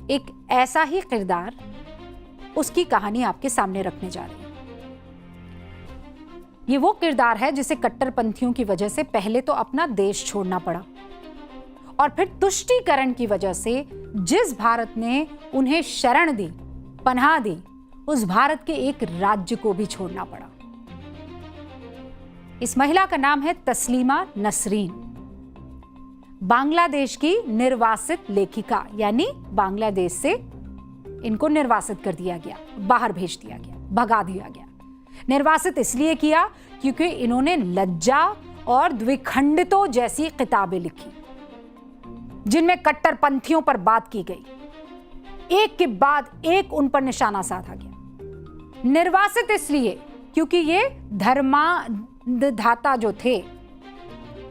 एक ऐसा ही किरदार, उसकी कहानी आपके सामने रखने जा रही है। ये वो किरदार है जिसे कट्टरपंथियों की वजह से पहले तो अपना देश छोड़ना पड़ा और फिर तुष्टीकरण की वजह से जिस भारत ने उन्हें शरण दी, पनाह दी, उस भारत के एक राज्य को भी छोड़ना पड़ा। इस महिला का नाम है तस्लीमा नसरीन, बांग्लादेश की निर्वासित लेखिका, यानी बांग्लादेश से इनको निर्वासित कर दिया गया, बाहर भेज दिया गया, भगा दिया गया। निर्वासित इसलिए किया क्योंकि इन्होंने लज्जा और द्विखंडितों जैसी किताबें लिखी जिनमें कट्टरपंथियों पर बात की गई। एक के बाद एक उन पर निशाना साधा गया। निर्वासित इसलिए क्योंकि ये धर्मांधता जो थे,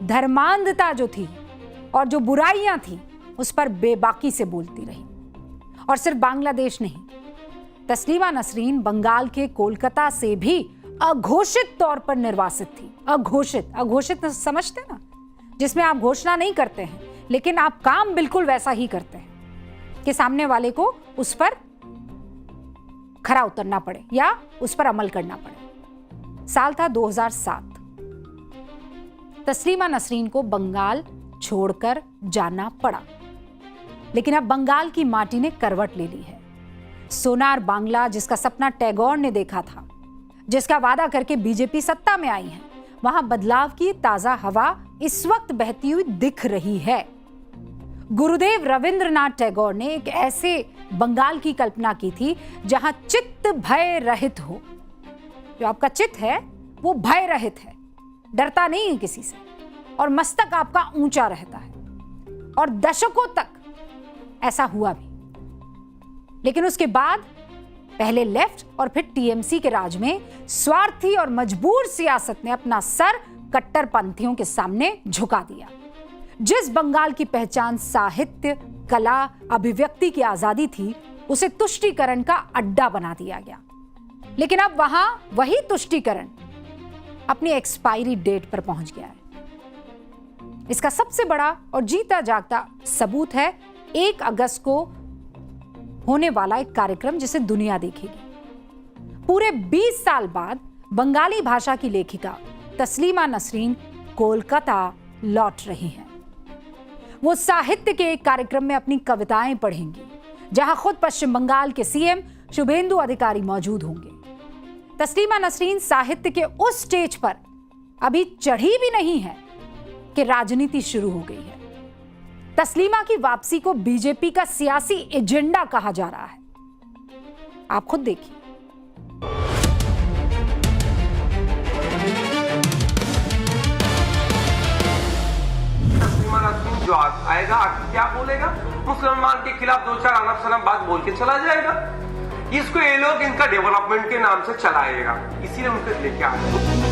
धर्मांधता जो थी और जो बुराइयां थी उस पर बेबाकी से बोलती रही। और सिर्फ बांग्लादेश नहीं, तस्लीमा नसरीन बंगाल के कोलकाता से भी अघोषित तौर पर निर्वासित थी। अघोषित समझते ना, जिसमें आप घोषणा नहीं करते हैं लेकिन आप काम बिल्कुल वैसा ही करते हैं कि सामने वाले को उस पर खरा उतरना पड़े या उस पर अमल करना पड़े। साल था 2007। तस्लीमा नसरीन को बंगाल छोड़कर जाना पड़ा, लेकिन अब बंगाल की माटी ने करवट ले ली है। सोनार बांग्ला जिसका सपना टैगोर ने देखा था, जिसका वादा करके बीजेपी सत्ता में आई है, वहां बदलाव की ताजा हवा इस वक्त बहती हुई दिख रही है। गुरुदेव रविंद्रनाथ टैगोर ने एक ऐसे बंगाल की कल्पना की थी जहां चित्त भय रहित हो। जो आपका चित्त है वो भय रहित है, डरता नहीं है किसी से, और मस्तक आपका ऊंचा रहता है। और दशकों तक ऐसा हुआ भी। लेकिन उसके बाद पहले लेफ्ट और फिर टीएमसी के राज में स्वार्थी और मजबूर सियासत ने अपना सर कट्टरपंथियों के सामने झुका दिया। जिस बंगाल की पहचान साहित्य, कला, अभिव्यक्ति की आजादी थी, उसे तुष्टीकरण का अड्डा बना दिया गया। लेकिन अब वहां वही तुष्टीकरण अपनी एक्सपायरी डेट पर पहुंच गया है। इसका सबसे बड़ा और जीता जागता सबूत है 1 अगस्त को होने वाला एक कार्यक्रम जिसे दुनिया देखेगी। पूरे 20 साल बाद बंगाली भाषा की लेखिका तस्लीमा नसरीन कोलकाता लौट रही हैं। वो साहित्य के एक कार्यक्रम में अपनी कविताएं पढ़ेंगी, जहां खुद पश्चिम बंगाल के सीएम शुभेंदु अधिकारी मौजूद होंगे। तस्लीमा नसरीन साहित्य के उस स्टेज पर अभी चढ़ी भी नहीं है कि राजनीति शुरू हो गई है। तस्लीमा की वापसी को बीजेपी का सियासी एजेंडा कहा जा रहा है। आप खुद देखिए। तस्लीमा नसरीन जो आएगा क्या बोलेगा? मुसलमान के खिलाफ 2-4 अनब शनब बात बोल के चला जाएगा। इसको ये लोग इनका डेवलपमेंट के नाम से चलाएगा, इसीलिए उनको लेके आए।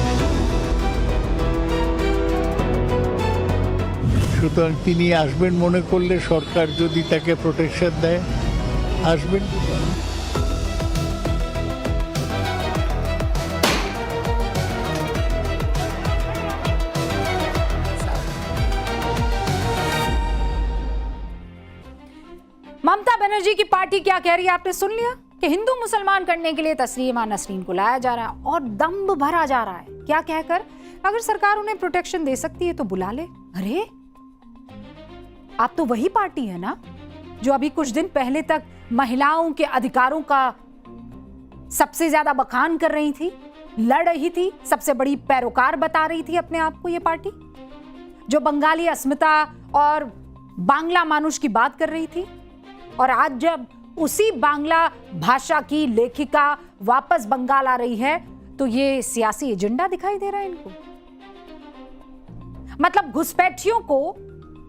সুতরাং তিনি আসবেন মনে করলে সরকার যদি তাকে প্রোটেকশন দেয় আসবেন। ममता बनर्जी की पार्टी क्या कह रही है आपने सुन लिया कि हिंदू मुसलमान करने के लिए तस्लीमा नसरीन को लाया जा रहा है और दम्भ भरा जा रहा है। क्या कहकर? अगर सरकार उन्हें प्रोटेक्शन दे सकती है तो बुला ले। अरे आप तो वही पार्टी है ना जो अभी कुछ दिन पहले तक महिलाओं के अधिकारों का सबसे ज्यादा बखान कर रही थी, लड़ रही थी, सबसे बड़ी पैरोकार बता रही थी अपने आप को। ये पार्टी जो बंगाली अस्मिता और बांग्ला मानुष की बात कर रही थी, और आज जब उसी बांग्ला भाषा की लेखिका वापस बंगाल आ रही है तो ये सियासी एजेंडा दिखाई दे रहा है इनको। मतलब घुसपैठियों को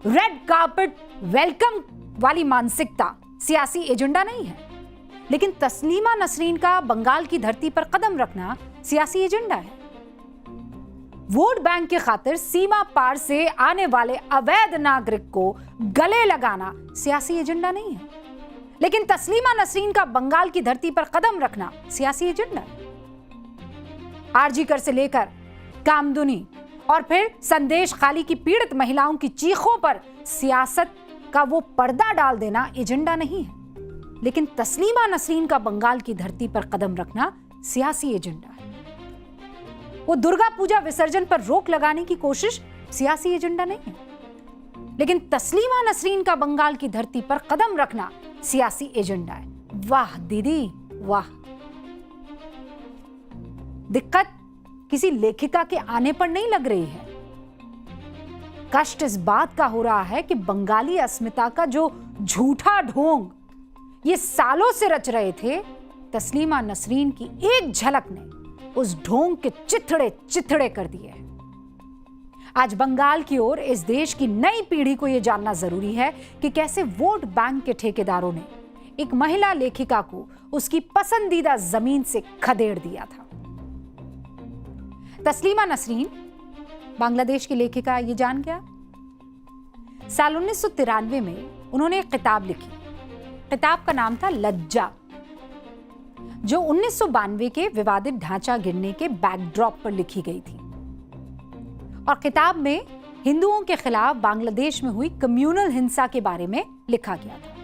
रेड कार्पेट वेलकम वाली मानसिकता सियासी एजेंडा नहीं है, लेकिन तस्लीमा नसरीन का बंगाल की धरती पर कदम रखना सियासी एजेंडा है। वोट बैंक की खातिर सीमा पार से आने वाले अवैध नागरिक को गले लगाना सियासी एजेंडा नहीं है, लेकिन तस्लीमा नसरीन का बंगाल की धरती पर कदम रखना सियासी एजेंडा है। आरजीकर से लेकर कामदुनी और फिर संदेश खाली की पीड़ित महिलाओं की चीखों पर सियासत का वो पर्दा डाल देना एजेंडा नहीं है। लेकिन तस्लीमा नसरीन का बंगाल की धरती पर कदम रखना सियासी एजेंडा है। वो दुर्गा पूजा विसर्जन पर रोक लगाने की कोशिश सियासी एजेंडा नहीं है, लेकिन तस्लीमा नसरीन का बंगाल की धरती पर कदम रखना सियासी एजेंडा है। वाह दीदी वाह। दिक्कत किसी लेखिका के आने पर नहीं लग रही है, कष्ट इस बात का हो रहा है कि बंगाली अस्मिता का जो झूठा ढोंग ये सालों से रच रहे थे, तस्लीमा नसरीन की एक झलक ने उस ढोंग के चिथड़े चिथड़े कर दिए हैं। आज बंगाल की ओर इस देश की नई पीढ़ी को यह जानना जरूरी है कि कैसे वोट बैंक के ठेकेदारों ने एक महिला लेखिका को उसकी पसंदीदा जमीन से खदेड़ दिया था। तस्लीमा नसरीन बांग्लादेश की लेखिका, ये जान गया। साल 1993 में उन्होंने एक किताब लिखी। किताब का नाम था लज्जा, जो 1992 के विवादित ढांचा गिरने के बैकड्रॉप पर लिखी गई थी। और किताब में हिंदुओं के खिलाफ बांग्लादेश में हुई कम्युनल हिंसा के बारे में लिखा गया था।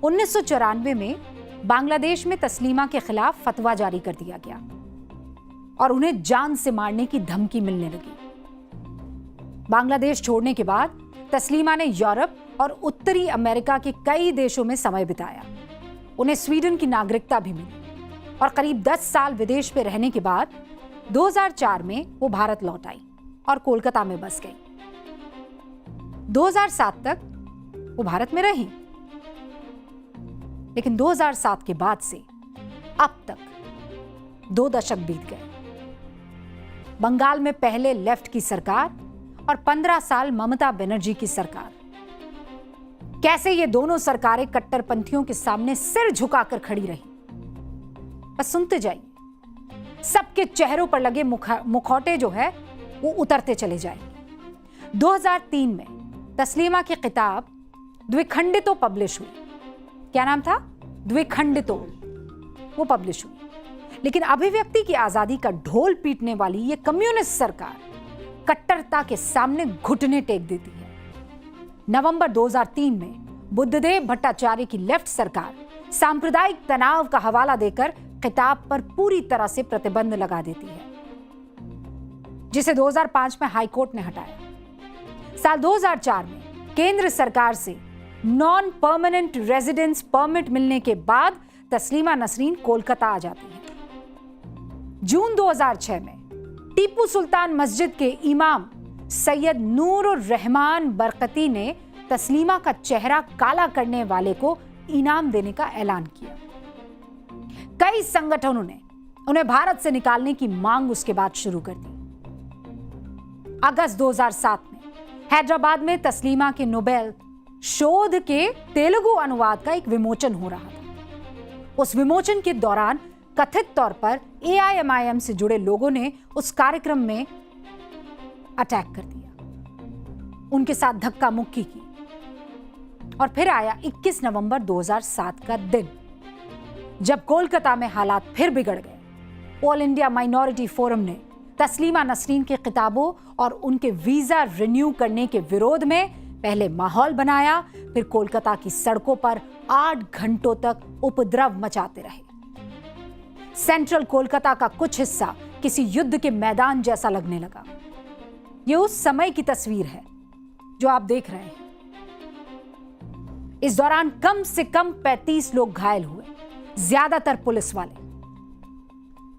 1994 में बांग्लादेश में तस्लीमा के खिलाफ फतवा जारी कर दिया गया और उन्हें जान से मारने की धमकी मिलने लगी। बांग्लादेश छोड़ने के बाद तस्लीमा ने यूरोप और उत्तरी अमेरिका के कई देशों में समय बिताया। उन्हें स्वीडन की नागरिकता भी मिली और करीब 10 साल विदेश में रहने के बाद 2004 में वो भारत लौट आई और कोलकाता में बस गई। 2007 तक वो भारत में रही, लेकिन 2007 के बाद से अब तक 2 दशक बीत गए। बंगाल में पहले लेफ्ट की सरकार और 15 साल ममता बनर्जी की सरकार। कैसे ये दोनों सरकारें कट्टरपंथियों के सामने सिर झुकाकर खड़ी रही। बस सुनते जाइए, सबके चेहरों पर लगे मुखौटे जो है वो उतरते चले जाएंगे। 2003 में तस्लीमा की किताब द्विखंडितो पब्लिश हुई। क्या नाम था? द्विखंडितो। वो पब्लिश हुई, लेकिन अभिव्यक्ति की आजादी का ढोल पीटने वाली ये कम्युनिस्ट सरकार कट्टरता के सामने घुटने टेक देती है। नवंबर 2003 में बुद्धदेव भट्टाचार्य की लेफ्ट सरकार सांप्रदायिक तनाव का हवाला देकर किताब पर पूरी तरह से प्रतिबंध लगा देती है, जिसे 2005 में हाईकोर्ट ने हटाया। साल 2004 में केंद्र सरकार से नॉन परमानेंट रेजिडेंस परमिट मिलने के बाद तस्लीमा नसरीन कोलकाता आ जाती है। जून 2006 में टीपू सुल्तान मस्जिद के इमाम सैयद नूरुर रहमान बरकती ने तस्लीमा का चेहरा काला करने वाले को इनाम देने का ऐलान किया। कई संगठनों ने उन्हें भारत से निकालने की मांग उसके बाद शुरू कर दी। अगस्त 2007 में हैदराबाद में तस्लीमा के नोबेल शोध के तेलुगु अनुवाद का एक विमोचन हो रहा था। उस विमोचन के दौरान कथित तौर पर AIMIM से जुड़े लोगों ने उस कार्यक्रम में अटैक कर दिया, उनके साथ धक्का मुक्की की। और फिर आया 21 नवंबर 2007 का दिन, जब कोलकाता में हालात फिर बिगड़ गए। ऑल इंडिया माइनॉरिटी फोरम ने तस्लीमा नसरीन की किताबों और उनके वीजा रिन्यू करने के विरोध में पहले माहौल बनाया, फिर कोलकाता की सड़कों पर 8 घंटों तक उपद्रव मचाते रहे। सेंट्रल कोलकाता का कुछ हिस्सा किसी युद्ध के मैदान जैसा लगने लगा। यह उस समय की तस्वीर है जो आप देख रहे हैं। इस दौरान कम से कम 35 लोग घायल हुए, ज्यादातर पुलिस वाले।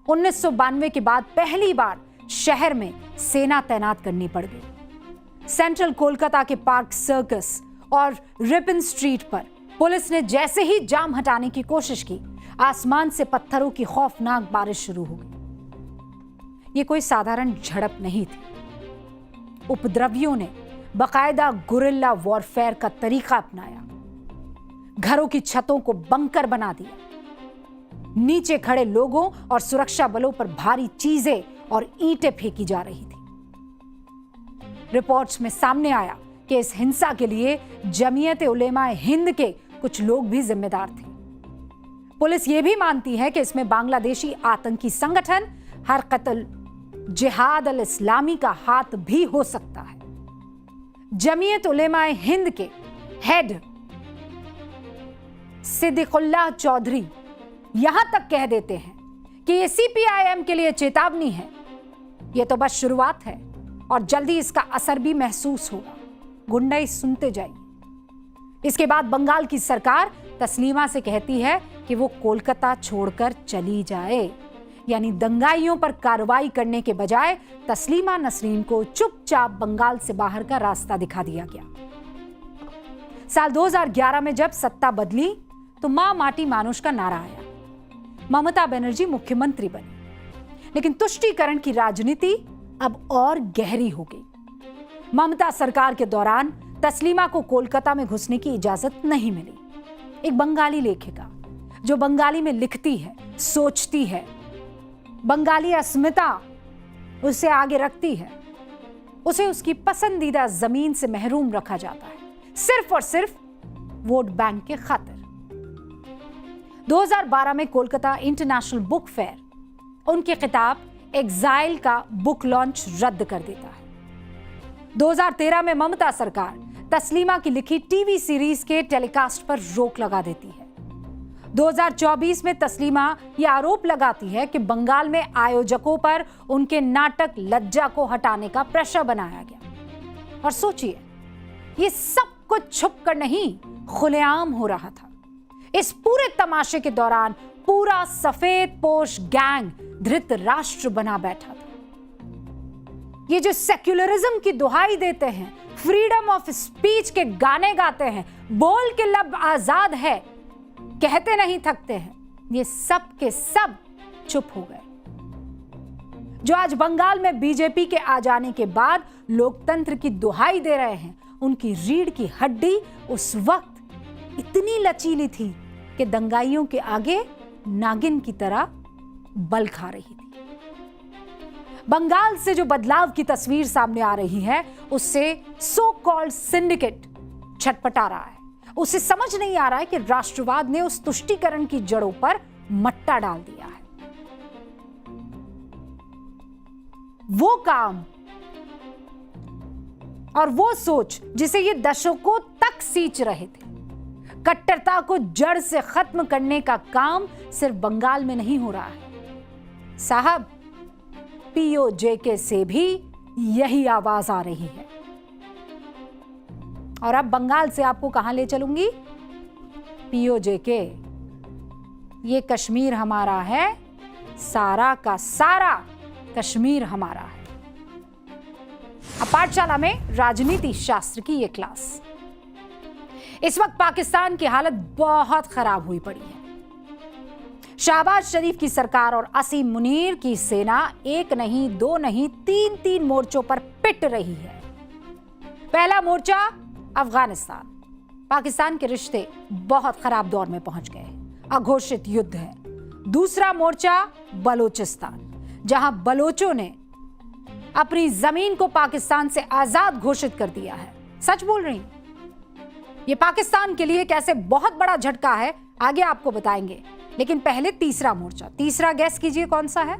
1992 के बाद पहली बार शहर में सेना तैनात करनी पड़ गई। सेंट्रल कोलकाता के पार्क सर्कस और रिपन स्ट्रीट पर पुलिस ने जैसे ही जाम हटाने की कोशिश की, आसमान से पत्थरों की खौफनाक बारिश शुरू हो गई। यह कोई साधारण झड़प नहीं थी। उपद्रवियों ने बाकायदा गुरिल्ला वॉरफेयर का तरीका अपनाया। घरों की छतों को बंकर बना दिया। नीचे खड़े लोगों और सुरक्षा बलों पर भारी चीजें और ईंटें फेंकी जा रही थी। रिपोर्ट्स में सामने आया कि इस हिंसा के लिए जमीयत उलेमा हिंद के कुछ लोग भी जिम्मेदार थे। पुलिस यह भी मानती है कि इसमें बांग्लादेशी आतंकी संगठन हरकतुल जिहाद अल इस्लामी का हाथ भी हो सकता है। जमीयत उलेमा हिंद के हेड सिद्दीकुल्लाह चौधरी यहां तक कह देते हैं कि ये सीपीआईएम के लिए चेतावनी है। ये तो बस शुरुआत है और जल्दी इसका असर भी महसूस होगा। गुंडाई सुनते जाइए। इसके बाद बंगाल की सरकार तस्लीमा से कहती है कि वो कोलकाता छोड़कर चली जाए, यानी दंगाइयों पर कार्रवाई करने के बजाय तस्लीमा नसरीन को चुपचाप बंगाल से बाहर का रास्ता दिखा दिया गया। साल 2011 में जब सत्ता बदली तो मां माटी मानुष का नारा आया। ममता बनर्जी मुख्यमंत्री बनी, लेकिन तुष्टीकरण की राजनीति अब और गहरी हो गई। ममता सरकार के दौरान तस्लीमा को कोलकाता में घुसने की इजाजत नहीं मिली। एक बंगाली लेखिका जो बंगाली में लिखती है, सोचती है, बंगाली अस्मिता उसे आगे रखती है, उसे उसकी पसंदीदा जमीन से महरूम रखा जाता है, सिर्फ और सिर्फ वोट बैंक के खातिर। 2012 में कोलकाता इंटरनेशनल बुक फेयर उनकी किताब एग्जाइल का बुक लॉन्च रद्द कर देता है। 2013 में ममता सरकार तस्लीमा की लिखी टीवी सीरीज के टेलीकास्ट पर रोक लगा देती है। 2024 में तस्लीमा यह आरोप लगाती है कि बंगाल में आयोजकों पर उनके नाटक लज्जा को हटाने का प्रेशर बनाया गया। और सोचिए, ये सब कुछ छुप कर नहीं, खुलेआम हो रहा था। इस पूरे तमाशे के दौरान पूरा सफेद पोश गैंग धृतराष्ट्र बना बैठा था। ये जो सेक्युलरिज्म की दुहाई देते हैं, फ्रीडम ऑफ स्पीच के गाने गाते हैं, बोल के लब आजाद है कहते नहीं थकते हैं, ये सब के सब चुप हो गए। जो आज बंगाल में बीजेपी के आ जाने के बाद लोकतंत्र की दुहाई दे रहे हैं, उनकी रीढ़ की हड्डी उस वक्त इतनी लचीली थी कि दंगाइयों के आगे नागिन की तरह बल खा रही थी। बंगाल से जो बदलाव की तस्वीर सामने आ रही है, उससे सो कॉल्ड सिंडिकेट छटपटा रहा है। उसे समझ नहीं आ रहा है कि राष्ट्रवाद ने उस तुष्टीकरण की जड़ों पर मट्टा डाल दिया है। वो काम और वो सोच जिसे ये दशकों तक सींच रहे थे, कट्टरता को जड़ से खत्म करने का काम सिर्फ बंगाल में नहीं हो रहा है साहब, पीओजेके से भी यही आवाज आ रही है। और अब बंगाल से आपको कहां ले चलूंगी? पीओजेके, ये कश्मीर हमारा है, सारा का सारा कश्मीर हमारा है। अब पाठशाला में राजनीति शास्त्र की ये क्लास। इस वक्त पाकिस्तान की हालत बहुत खराब हुई पड़ी है। शहबाज शरीफ की सरकार और असीम मुनीर की सेना एक नहीं, दो नहीं, तीन मोर्चों पर पिट रही है। पहला मोर्चा अफगानिस्तान, पाकिस्तान के रिश्ते बहुत खराब दौर में पहुंच गए, अघोषित युद्ध है। दूसरा मोर्चा बलोचिस्तान, जहां बलोचों ने अपनी जमीन को पाकिस्तान से आजाद घोषित कर दिया है। सच बोल रही हूं, ये पाकिस्तान के लिए कैसे बहुत बड़ा झटका है, आगे आपको बताएंगे। लेकिन पहले तीसरा मोर्चा, तीसरा गैस कीजिए कौन सा है?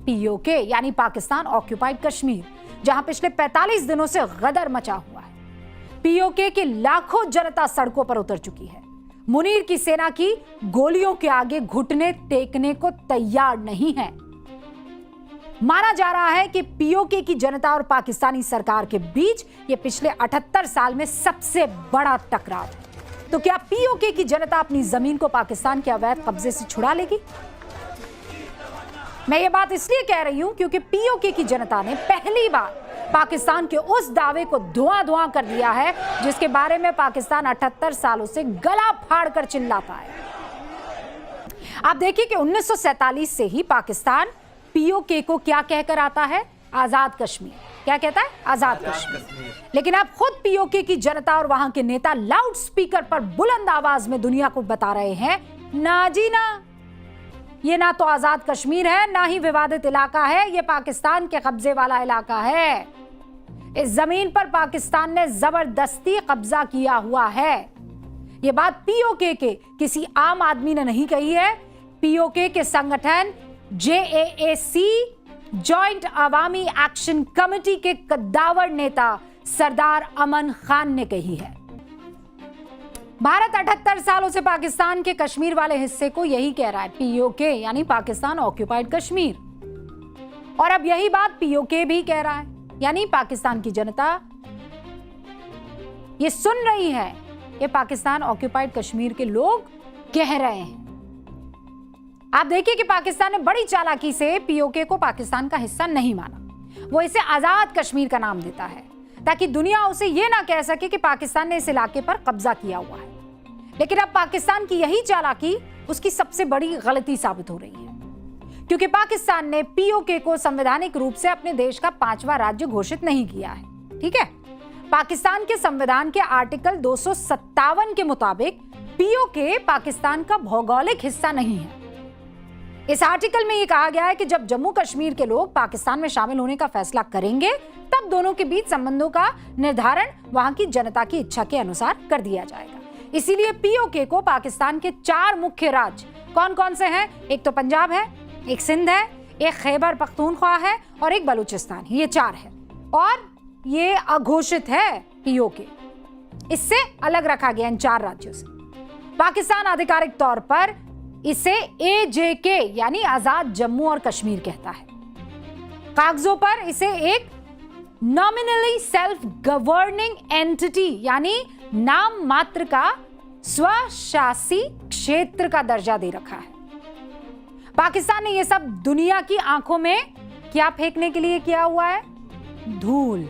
पीओके यानी पाकिस्तान ऑक्यूपाइड कश्मीर, जहां पिछले 45 दिनों से गदर मचा हुआ है। पीओके की लाखों जनता सड़कों पर उतर चुकी है। मुनीर की सेना की गोलियों के आगे घुटने टेकने को तैयार नहीं है। माना जा रहा है कि पीओके की जनता और पाकिस्तानी सरकार के बीच यह पिछले 78 साल में सबसे बड़ा टकराव है। तो क्या पीओके की जनता अपनी जमीन को पाकिस्तान के अवैध कब्जे से छुड़ा लेगी? मैं ये बात इसलिए कह रही हूं क्योंकि पीओके की जनता ने पहली बार पाकिस्तान के उस दावे को धुआं कर दिया है जिसके बारे में पाकिस्तान 78 सालों से गला फाड़कर चिल्लाता है। आप देखिए कि 1947 से ही पाकिस्तान पीओके को क्या कहकर आता है? आजाद कश्मीर। क्या कहता है? आजाद कश्मीर। लेकिन अब खुद पीओके की जनता और वहां के नेता लाउड स्पीकर पर बुलंद आवाज में दुनिया को बता रहे हैं, ना जी ना, ये ना तो आजाद कश्मीर है, ना ही विवादित इलाका है, ये पाकिस्तान के कब्जे वाला इलाका है। इस जमीन पर पाकिस्तान ने जबरदस्ती कब्जा किया हुआ है। ये बात पीओके के किसी आम आदमी ने नहीं कही है। पीओके के संगठन JAAC, जॉइंट अवामी एक्शन कमेटी के कद्दावर नेता सरदार अमन खान ने कही है। भारत 78 सालों से पाकिस्तान के कश्मीर वाले हिस्से को यही कह रहा है, पीओके यानी पाकिस्तान ऑक्यूपाइड कश्मीर। और अब यही बात पीओके भी कह रहा है, यानी पाकिस्तान की जनता ये सुन रही है कि पाकिस्तान ऑक्यूपाइड कश्मीर के लोग कह रहे हैं। आप देखिए कि पाकिस्तान ने बड़ी चालाकी से पीओके को पाकिस्तान का हिस्सा नहीं माना। वो इसे आजाद कश्मीर का नाम देता है ताकि दुनिया उसे यह ना कह सके कि पाकिस्तान ने इस इलाके पर कब्जा किया हुआ है। लेकिन अब पाकिस्तान की यही चालाकी उसकी सबसे बड़ी गलती साबित हो रही है, क्योंकि पाकिस्तान ने पीओके को संवैधानिक रूप से अपने देश का 5वां राज्य घोषित नहीं किया है। ठीक है, पाकिस्तान के संविधान के आर्टिकल 257 के मुताबिक पीओके पाकिस्तान का भौगोलिक हिस्सा नहीं है। इस आर्टिकल में यह कहा गया है कि जब जम्मू कश्मीर के लोग पाकिस्तान में शामिल होने का फैसला करेंगे तब दोनों के बीच संबंधों का निर्धारण वहां की जनता की इच्छा के अनुसार कर दिया जाएगा। इसीलिए पीओके को पाकिस्तान के 4 मुख्य राज्य कौन कौन से हैं? एक तो पंजाब है, एक सिंध है, एक खैबर पख्तूनख्वा है और एक बलूचिस्तान है। ये 4 है और ये अघोषित है पीओके। इससे अलग रखा गया इन 4 राज्यों से। पाकिस्तान आधिकारिक तौर पर इसे एजेके यानी आजाद जम्मू और कश्मीर कहता है। कागजों पर इसे एक नॉमिनली सेल्फ गवर्निंग एंटिटी यानी नाम मात्र का स्वशासी क्षेत्र का दर्जा दे रखा है। पाकिस्तान ने यह सब दुनिया की आंखों में क्या फेंकने के लिए किया हुआ है? धूल।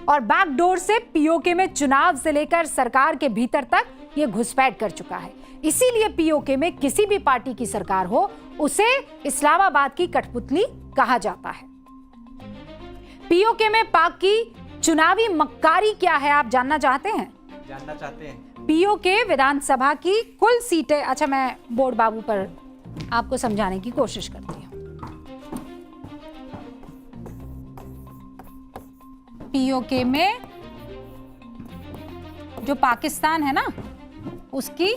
और बैकडोर से पीओके में चुनाव से लेकर सरकार के भीतर तक यह घुसपैठ कर चुका है। इसीलिए पीओके में किसी भी पार्टी की सरकार हो उसे इस्लामाबाद की कठपुतली कहा जाता है। पीओके में पाक की चुनावी मक्कारी क्या है, आप जानना चाहते हैं? जानना चाहते हैं। पीओके विधानसभा की कुल सीटें, अच्छा मैं बोर्ड बाबू पर आपको समझाने की कोशिश करती हूं। पीओके में जो पाकिस्तान है ना, उसकी